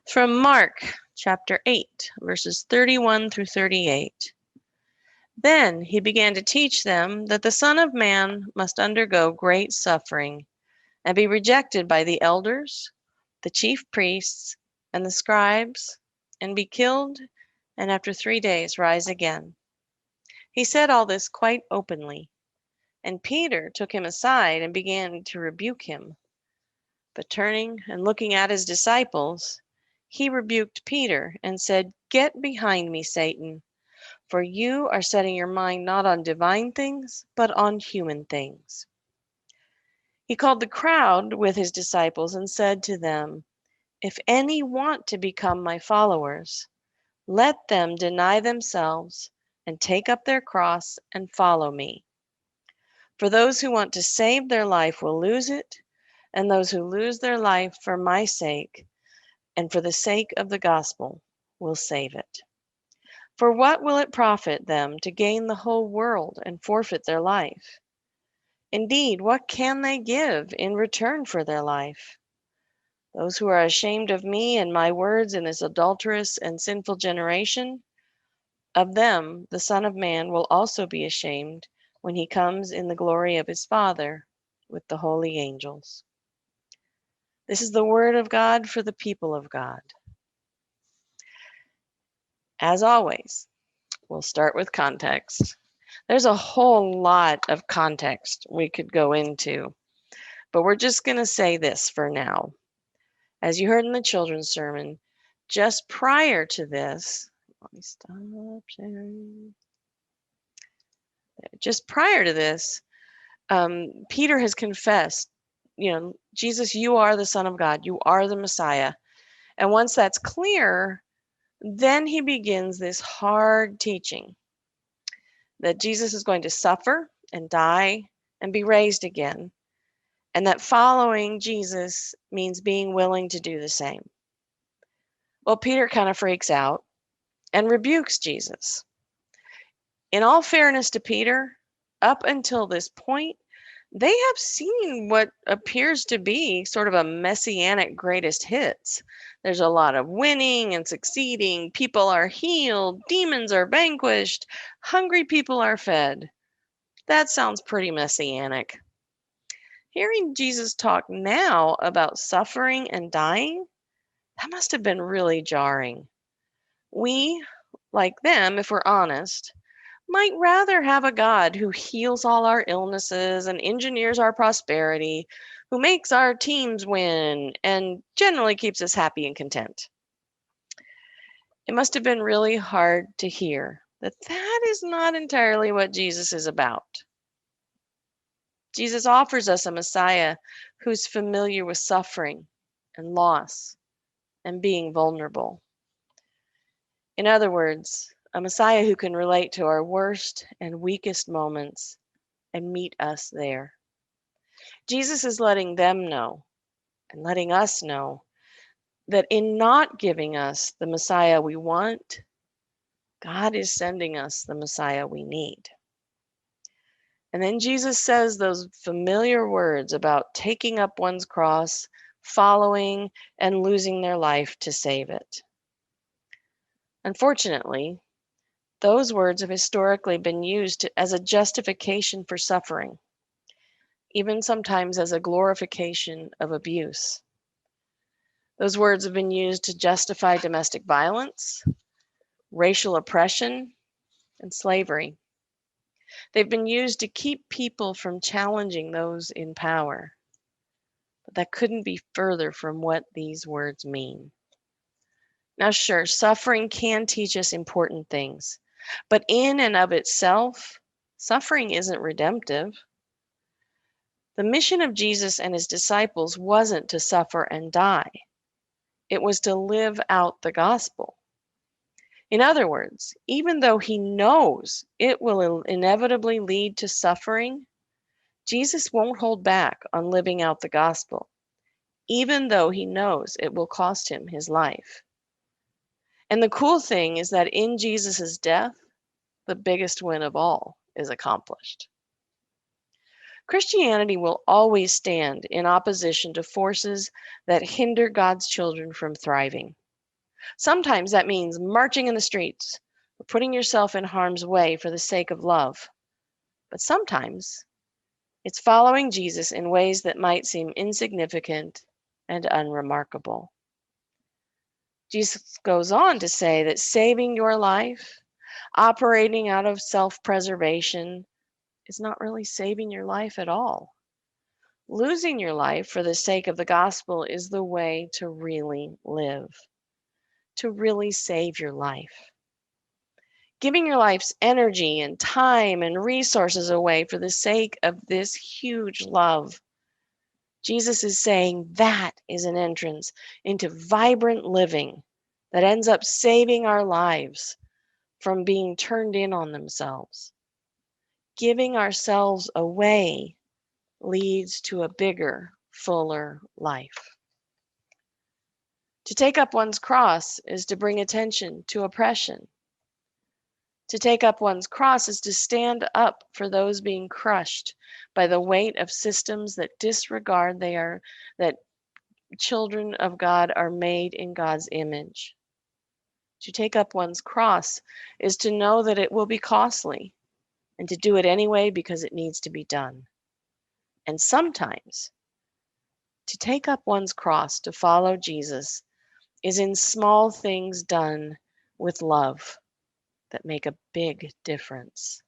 From Mark chapter 8, verses 31 through 38. Then he began to teach them that the Son of Man must undergo great suffering and be rejected by the elders, the chief priests, and the scribes, and be killed, and after 3 days rise again. He said all this quite openly, and Peter took him aside and began to rebuke him. But turning and looking at his disciples, he rebuked Peter and said, "Get behind me, Satan, for you are setting your mind not on divine things, but on human things." He called the crowd with his disciples and said to them, "If any want to become my followers, let them deny themselves and take up their cross and follow me. For those who want to save their life will lose it, and those who lose their life for my sake and for the sake of the gospel will save it. For what will it profit them to gain the whole world and forfeit their life? Indeed, what can they give in return for their life? Those who are ashamed of me and my words in this adulterous and sinful generation, of them the Son of Man will also be ashamed when he comes in the glory of his Father with the holy angels." This is the word of God for the people of God. As always, we'll start with context. There's a whole lot of context we could go into, but we're just going to say this for now. As you heard in the children's sermon, just prior to this, let me stop sharing. Just prior to this, Peter has confessed, Jesus, you are the Son of God. You are the Messiah. And once that's clear, then he begins this hard teaching that Jesus is going to suffer and die and be raised again, and that following Jesus means being willing to do the same. Well, Peter kind of freaks out and rebukes Jesus. In all fairness to Peter, up until this point, they have seen what appears to be sort of a messianic greatest hits. There's a lot of winning and succeeding. People are healed. Demons are vanquished. Hungry people are fed. That sounds pretty messianic. Hearing Jesus talk now about suffering and dying, that must have been really jarring. We, like them, if we're honest, might rather have a God who heals all our illnesses and engineers our prosperity, who makes our teams win, and generally keeps us happy and content. It must have been really hard to hear that that is not entirely what Jesus is about. Jesus offers us a Messiah who's familiar with suffering and loss and being vulnerable. In other words, a Messiah who can relate to our worst and weakest moments and meet us there. Jesus is letting them know and letting us know that in not giving us the Messiah we want, God is sending us the Messiah we need. And then Jesus says those familiar words about taking up one's cross, following, and losing their life to save it. Unfortunately, those words have historically been used as a justification for suffering, even sometimes as a glorification of abuse. Those words have been used to justify domestic violence, racial oppression, and slavery. They've been used to keep people from challenging those in power. But that couldn't be further from what these words mean. Now, sure, suffering can teach us important things, but in and of itself, suffering isn't redemptive. The mission of Jesus and his disciples wasn't to suffer and die. It was to live out the gospel. In other words, even though he knows it will inevitably lead to suffering, Jesus won't hold back on living out the gospel, even though he knows it will cost him his life. And the cool thing is that in Jesus' death, the biggest win of all is accomplished. Christianity will always stand in opposition to forces that hinder God's children from thriving. Sometimes that means marching in the streets or putting yourself in harm's way for the sake of love. But sometimes it's following Jesus in ways that might seem insignificant and unremarkable. Jesus goes on to say that saving your life, operating out of self preservation, is not really saving your life at all. Losing your life for the sake of the gospel is the way to really live, to really save your life. Giving your life's energy and time and resources away for the sake of this huge love. Jesus is saying that is an entrance into vibrant living that ends up saving our lives from being turned in on themselves. Giving ourselves away leads to a bigger, fuller life. To take up one's cross is to bring attention to oppression. To take up one's cross is to stand up for those being crushed by the weight of systems that disregard that children of God are made in God's image. To take up one's cross is to know that it will be costly and to do it anyway because it needs to be done. And sometimes to take up one's cross to follow Jesus is in small things done with love that make a big difference.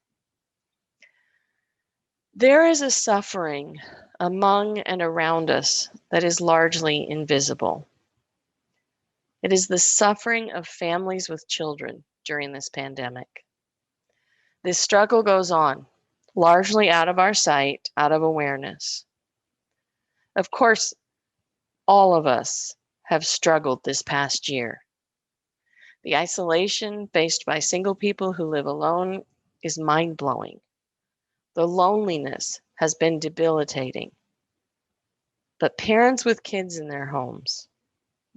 There is a suffering among and around us that is largely invisible. It is the suffering of families with children during this pandemic. This struggle goes on, largely out of our sight, out of awareness. Of course, all of us have struggled this past year. The isolation faced by single people who live alone is mind-blowing. The loneliness has been debilitating. But parents with kids in their homes,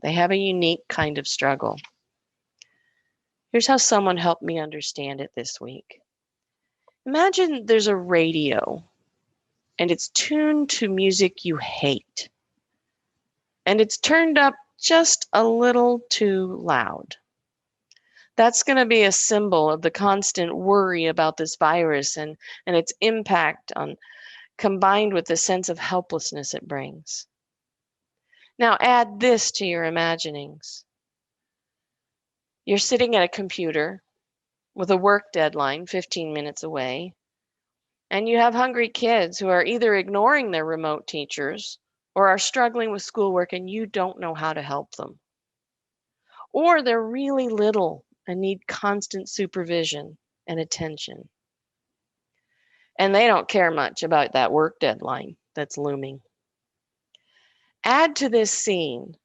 they have a unique kind of struggle. Here's how someone helped me understand it this week. Imagine there's a radio and it's tuned to music you hate. And it's turned up just a little too loud. That's going to be a symbol of the constant worry about this virus and its impact on, combined with the sense of helplessness it brings. Now add this to your imaginings. You're sitting at a computer with a work deadline 15 minutes away, and you have hungry kids who are either ignoring their remote teachers or are struggling with schoolwork and you don't know how to help them. Or they're really little and need constant supervision and attention. And they don't care much about that work deadline that's looming. Add to this scene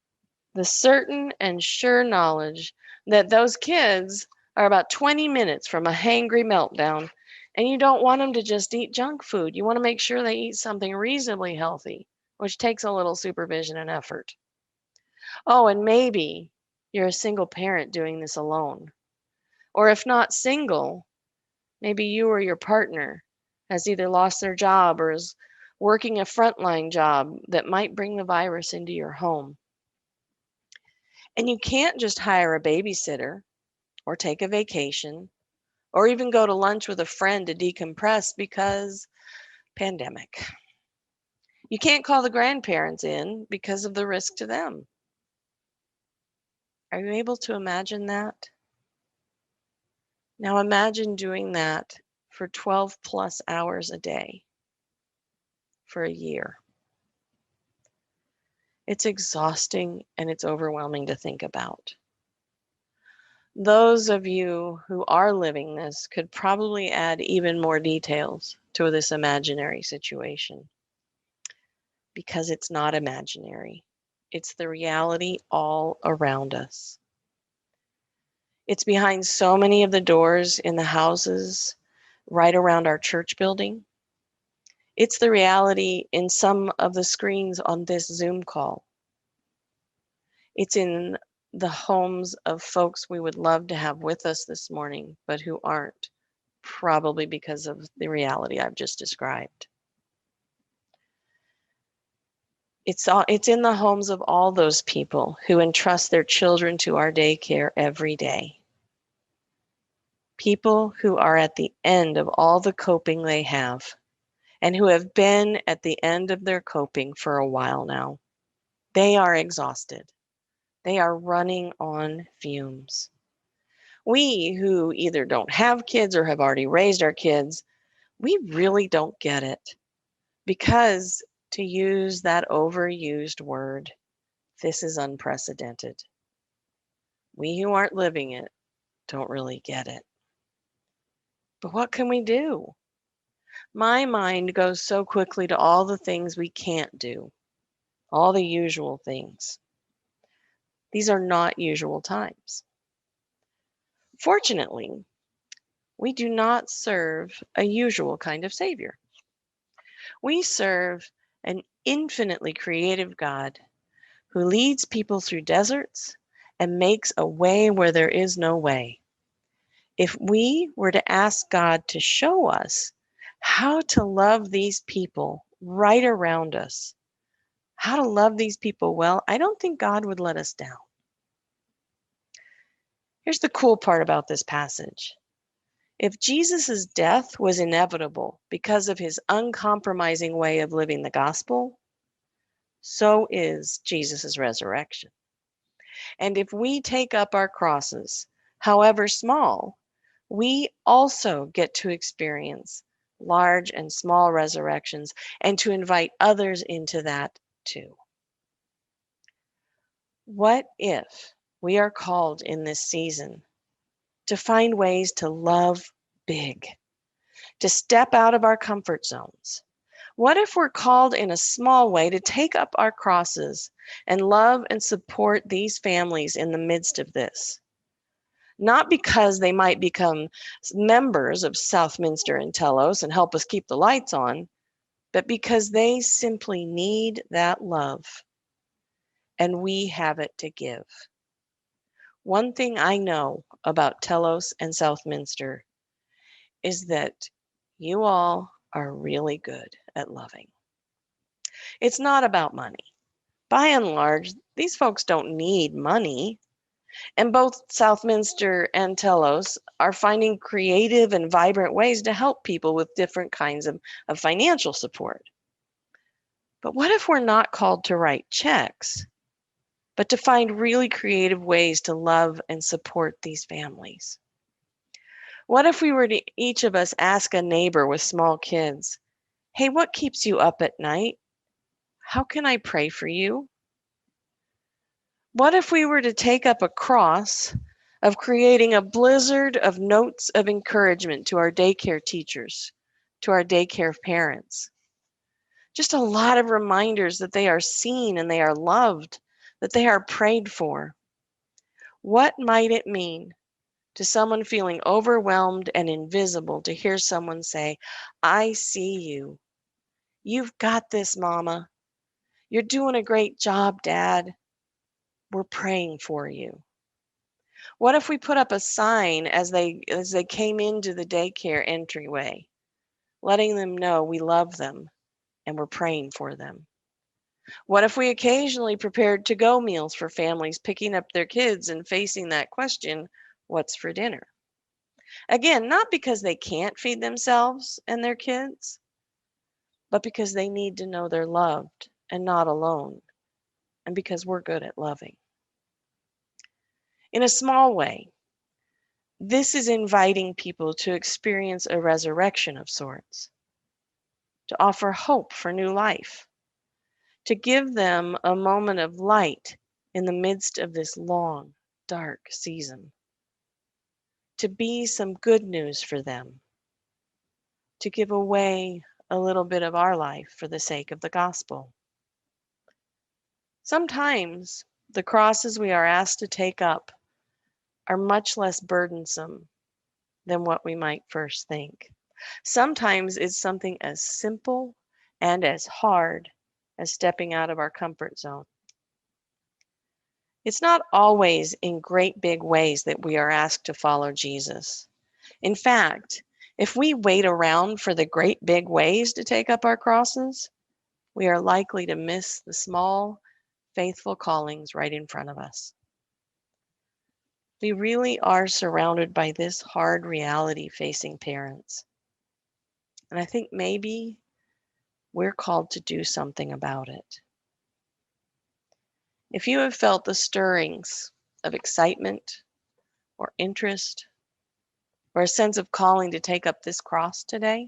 the certain and sure knowledge that those kids are about 20 minutes from a hangry meltdown, and you don't want them to just eat junk food. You want to make sure they eat something reasonably healthy, which takes a little supervision and effort. Oh, and maybe you're a single parent doing this alone. Or if not single, maybe you or your partner has either lost their job or is working a frontline job that might bring the virus into your home. And you can't just hire a babysitter or take a vacation or even go to lunch with a friend to decompress because pandemic. You can't call the grandparents in because of the risk to them. Are you able to imagine that? Now imagine doing that for 12 plus hours a day for a year. It's exhausting and it's overwhelming to think about. Those of you who are living this could probably add even more details to this imaginary situation because it's not imaginary. It's the reality all around us. It's behind so many of the doors in the houses right around our church building. It's the reality in some of the screens on this Zoom call. It's in the homes of folks we would love to have with us this morning, but who aren't, probably because of the reality I've just described. It's in the homes of all those people who entrust their children to our daycare every day. People who are at the end of all the coping they have and who have been at the end of their coping for a while now. They are exhausted. They are running on fumes. We who either don't have kids or have already raised our kids, we really don't get it. Because, to use that overused word, this is unprecedented. We who aren't living it don't really get it. But what can we do? My mind goes so quickly to all the things we can't do, all the usual things. These are not usual times. Fortunately, we do not serve a usual kind of Savior. We serve an infinitely creative God who leads people through deserts and makes a way where there is no way. If we were to ask God to show us how to love these people right around us, how to love these people well, I don't think God would let us down. Here's the cool part about this passage. If Jesus' death was inevitable because of his uncompromising way of living the gospel, so is Jesus' resurrection. And if we take up our crosses, however small, we also get to experience large and small resurrections and to invite others into that too. What if we are called in this season to find ways to love big, to step out of our comfort zones? What if we're called in a small way to take up our crosses and love and support these families in the midst of this? Not because they might become members of Southminster and Telos and help us keep the lights on, but because they simply need that love and we have it to give. One thing I know about Telos and Southminster is that you all are really good at loving. It's not about money. By and large, these folks don't need money. And both Southminster and Telos are finding creative and vibrant ways to help people with different kinds of financial support. But what if we're not called to write checks, but to find really creative ways to love and support these families? What if we were to each of us ask a neighbor with small kids, hey, what keeps you up at night? How can I pray for you? What if we were to take up a cross of creating a blizzard of notes of encouragement to our daycare teachers, to our daycare parents? Just a lot of reminders that they are seen and they are loved, that they are prayed for. What might it mean to someone feeling overwhelmed and invisible to hear someone say, I see you. You've got this, Mama. You're doing a great job, Dad. We're praying for you. What if we put up a sign as they came into the daycare entryway, letting them know we love them and we're praying for them? What if we occasionally prepared to-go meals for families picking up their kids and facing that question, what's for dinner? Again, not because they can't feed themselves and their kids, but because they need to know they're loved and not alone, and because we're good at loving. In a small way, this is inviting people to experience a resurrection of sorts, to offer hope for new life, to give them a moment of light in the midst of this long, dark season, to be some good news for them, to give away a little bit of our life for the sake of the gospel. Sometimes the crosses we are asked to take up are much less burdensome than what we might first think. Sometimes it's something as simple and as hard as stepping out of our comfort zone. It's not always in great big ways that we are asked to follow Jesus. In fact, if we wait around for the great big ways to take up our crosses, we are likely to miss the small, faithful callings right in front of us. We really are surrounded by this hard reality facing parents. And I think maybe we're called to do something about it. If you have felt the stirrings of excitement or interest or a sense of calling to take up this cross today,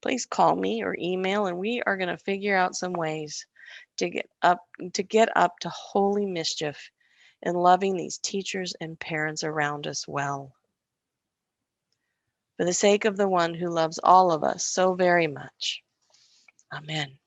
please call me or email, and we are going to figure out some ways to get up to holy mischief in loving these teachers and parents around us well. For the sake of the one who loves all of us so very much. Amen.